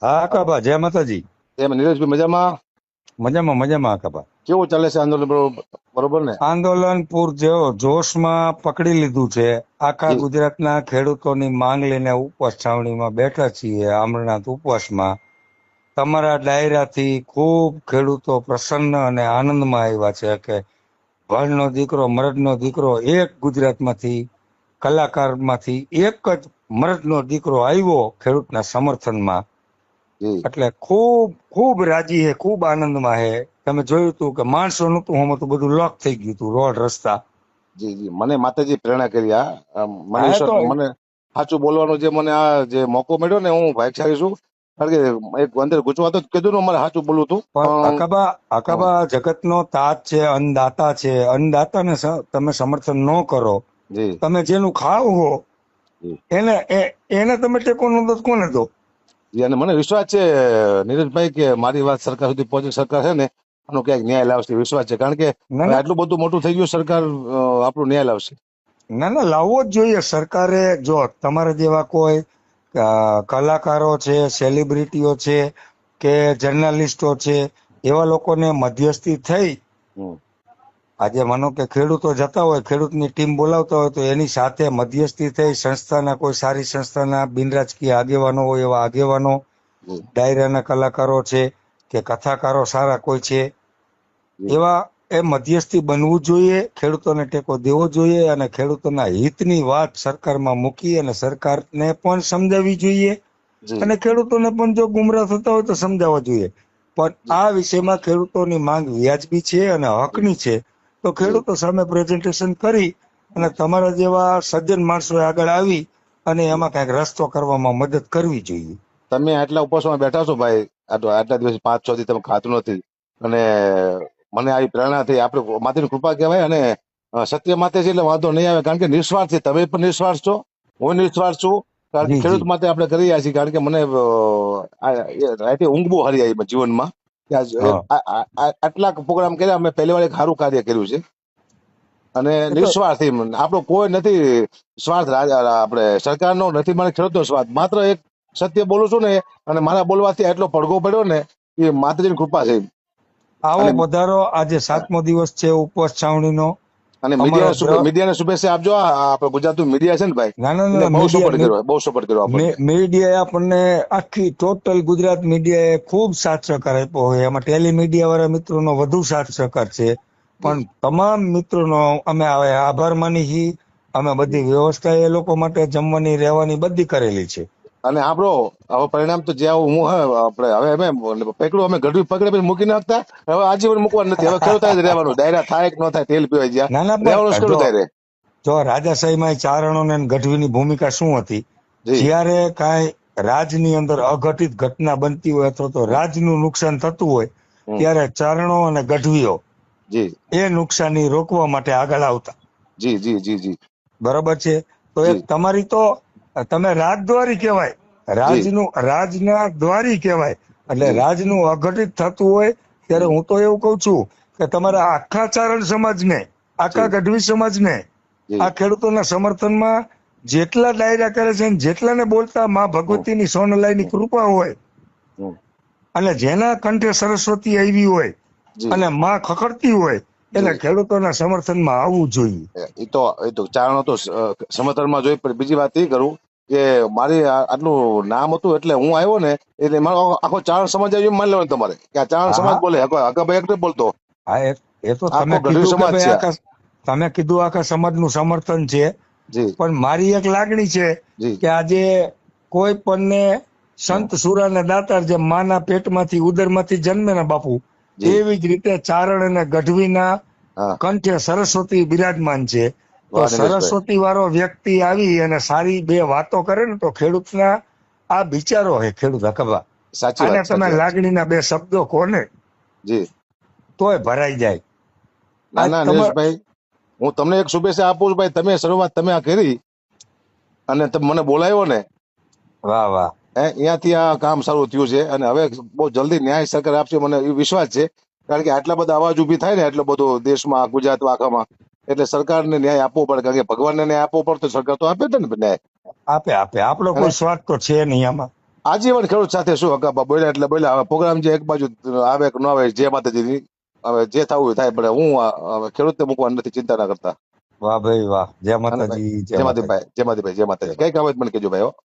હા આકાબા, જય માતાજી. એમ નીરજભાઈ મજામાં? મજામાં મજામાં આકાબા. કેવું ચાલે છે આંદોલન? બરોબર ને? આંદોલન પૂર જેવો જોશમાં પકડી લીધું છે. આખા જી ગુજરાતના ખેડૂતોની માંગ લઈને ઉપવાસ છાવણીમાં બેઠા છીએ, અમરનાથ ઉપવાસમાં. તમારા ડાયરાથી ખૂબ ખેડૂતો પ્રસન્ન અને આનંદમાં આવ્યા છે કે ભણનો દીકરો મરદનો દીકરો એક ગુજરાતમાંથી, કલાકારમાંથી એક જ મરદનો દીકરો આવ્યો ખેડૂતના સમર્થનમાં. જી એટલે ખૂબ ખૂબ રાજી હે, ખૂબ આનંદમાં હે. તમે જોયું તું કે માણસો નતું હમતું, બધું લોક થઈ ગયું તું, રોડ રસ્તા. જી જી મને માતાજી પ્રેરણા કરી. મને હા વિશ્વાસ, તો મને સાચું બોલવાનો જે મને આ જે મોકો મળ્યો ને, હું ભાગ્યશાળી છું. કારણ કે એક અંદર ગુજવાતો જ કીધું ને, મારે સાચું બોલવું હતું પણ પણ અકાબા જગતનો તાજ છે, અન્નદાતા છે. અન્નદાતાને તમે સમર્થન ન કરો, જી તમે જેનું ખાવ હો જી એને તમે ટેકો ન દો તો કોને દો? જી. અને મને વિશ્વાસ છે નીરજભાઈ કે મારી વાત સરકાર સુધી પહોંચે. સરકાર છે ને આનો ક્યાંક ન્યાય લાવશે, વિશ્વાસ છે. કારણ કે ના હવે ના આટલું બધું મોટું થઈ ગયું, સરકાર આપણું ન્યાય લાવશે. ના ના, લાવવો જ જોઈએ. સરકારે જો તમારા જેવા કોઈ કલાકારો છે, સેલિબ્રિટીઓ છે કે જર્નાલિસ્ટો છે, એવા લોકોને મધ્યસ્થી થઈ, હમ. આજે માનો કે ખેડૂતો જતા હોય, ખેડૂતની ટીમ બોલાવતા હોય, તો એની સાથે મધ્યસ્થી થઈ સંસ્થાના, કોઈ સારી સંસ્થાના બિનરાજકીય આગેવાનો હોય એવા આગેવાનો, જી ડાયરાના કલાકારો છે કે કથાકારો સારા કોઈ છે, જી એવા એ મધ્યસ્થી બનવું જોઈએ. ખેડૂતોને ટેકો દેવો જોઈએ અને ખેડૂતોના હિતની વાત સરકારમાં મૂકી અને સરકારને પણ સમજાવવી જોઈએ જી અને ખેડૂતોને પણ જો ગુમરાહ થતા હોય તો સમજાવવા જોઈએ. પણ જી આ વિષયમાં ખેડૂતોની માંગ વ્યાજબી છે અને હકની છે, તો જી ખેડૂતો સામે પ્રેઝન્ટેશન કરી અને તમારા જેવા સજ્જન માણસોએ આગળ આવી અને જી. એમાં કઈક રસ્તો કરવામાં મદદ કરવી જોઈએ. તમે આટલા ઉપવાસમાં બેઠા છો ભાઈ, આટલા દિવસ 5-6 થી તમે ખાતું નથી. અને મને આવી પ્રેરણા થઈ. આપણે માતાની કૃપા કહેવાય. અને સત્ય માટે છે એટલે વાંધો નહીં આવે. કારણ કે નિસ્વાર્થ છે, તમે પણ નિસ્વાર્થ છો, હું નિસ્વાર્થ છું. કારણ કે જી ખેડૂત જી માટે આપણે કરી રહ્યા છીએ. કારણ કે મને રાતે ઊંઘ બહુ હારી આવી જીવનમાં કે હા. આટલા પ્રોગ્રામ કર્યા. અમે પહેલી વાર એક સારું કાર્ય કર્યું છે. અને એ તો નિસ્વાર્થ આપણો કોઈ નથી સ્વાર્થ. આપણે સરકારનો નથી, મને ખેડૂતનો સ્વાર્થ. માત્ર એક સત્ય બોલું છું ને, અને મારા બોલવાથી આટલો પડઘો પડ્યો ને, એ માતાજીની કૃપા છે. આવો અને પધારો. આજે 7મો દિવસ છે ઉપવાસ છાવણીનો. અને અમારો મીડિયાને શુભેચ્છા આપજો. આપણે ગુજરાતનું મીડિયા છે ને ભાઈ, ના ના એને ના, બહુ સપોર્ટ મીડિયા કર્યો, બહુ સપોર્ટ કર્યો આપણને. મીડિયાએ આપણને આખી ટોટલ ગુજરાત મીડિયાએ ખૂબ સાથ સહકાર આપ્યો હોય. એમાં ટેલિમીડિયા વાળા મિત્રોનો વધુ સાથ સહકાર છે. જી પણ તમામ મિત્રોનો અમે હવે આભાર માની છીએ. અમે બધી વ્યવસ્થા એ લોકો માટે જમવાની રહેવાની બધી કરેલી છે. અને આપણો હવે પરિણામ તો જ્યાં હું આપણે હવે અમે પકડું, અમે ગઢવી પકડે પછી મૂકી નાખતા. હવે આજીવન મૂકવાનું નથી. હવે ખેડૂત જ રહેવાનું. ડાયરા થાય કે ન થાય, તેલ પીવાય જ્યાં ના ના, રહેવાનું જ પણ ખેડૂત રહે. જો રાજાશાહીમાં ચારણોને અને ગઢવીની ભૂમિકા શું હતી? જી જ્યારે કાંઈ રાજની અંદર અઘટિત ઘટના બનતી હોય અથવા તો રાજનું નુકસાન થતું હોય, હમ. ત્યારે ચારણો અને ગઢવીઓ જી એ નુકસાની રોકવા માટે આગળ આવતા. જી જી જી જી બરોબર છે? તો એક જી તમારી તો તમે રાજદ્વારી કહેવાય, જી રાજના દ્વારી કહેવાય. એટલે જી રાજનું અઘટિત થતું હોય ત્યારે હમ. હું તો એવું કઉ છું કે તમારા આખા ચારણ સમાજને, આખા જી ગઢવી સમાજને આ જી ખેડૂતોના સમર્થનમાં જેટલા ડાયરા કરે છે ને જેટલાને બોલતા માં હમ. ભગવતીની સોનલાઈની હમ. કૃપા હોય હમ. અને જેના કંઠે સરસ્વતી આવી હોય જી અને માં ખખડતી હોય, એને જી ખેડૂતોના સમર્થનમાં આવવું જોઈએ. એ તો ચારણો તો સમર્થનમાં જોઈ. પણ બીજી વાત એ કરું કે મારી આટલું નામ હતું એટલે હું આવ્યો ને, એટલે મારો આખો ચારણ સમાજ આવ્યો એમ માની લેવાનું તમારે કે આ ચારણ હા સમાજ હા બોલે. હકાભાઈ એક બોલતો, હા, એ તો આખો તમે ગઢવી કીધું કે સમાજ ભાઈ છે આ. આખા, તમે કીધું આખા સમાજનું સમર્થન છે. જી પણ મારી એક લાગણી છે જી કે આજે કોઈ પણને હમ. સંત સુરા ને દાતાર જે માના પેટમાંથી ઉદરમાંથી જન્મે ને બાપુ, જી એવી જ રીતે ચારણ અને ગઢવીના હા. કંઠે સરસ્વતી બિરાજમાન છે. તો વાહ નિલેશભાઈ, સરસ્વતી વાળો વ્યક્તિ આવી અને સારી બે વાતો કરે ને, તો ખેડૂતના આ વિચારો હે ખેડૂત હકબા. સાચી આને વાત, તમે સાચી વાત છે. લાગણીના બે શબ્દો કોને જી તોય ભરાઈ જાય. ના આજ ના તમાર નિલેશભાઈ, હું તમને એક શુભેચ્છા આપું છું ભાઈ. તમે શરૂઆત તમે આ કરી અને તમે મને બોલાવ્યો ને, વાહ વાહ. અહીંયાથી આ કામ સારું થયું છે. અને હવે બહુ જલ્દી ન્યાય સરકાર આપશે, મને એ વિશ્વાસ છે. કારણ કે આટલા બધા અવાજ ઉભી થાય ને, એટલો બધો દેશમાં, ગુજરાત આખામાં, એટલે સરકારને ન્યાય આપવો પડે. કારણ કે ભગવાનને ન્યાય આપવો પડે તો સરકાર તો આપે છે ને ન્યાય. આપે આપે, આપણો અને કોઈ સ્વાર્થ તો છે નહીં આમાં. આજીવન ખેડૂત સાથે શું હકાબા બોલ્યા એટલે બોલ્યા. હવે પ્રોગ્રામ જે એક બાજુ આવે કે ન આવે, જે માતાજીની હવે જે થવું એ થાય, પણ હું હવે ખેડૂતને મૂકવા નથી, ચિંતા ના કરતા. વાહ ભાઈ વાહ, જય અને ભાઈ માતાજી, જય જય માતાજી, માતાજી, જય માતાજી, જય જય માતાજી. કઈ માતાજી. કામ હોય તો મને કહેજો ભાઈ હો.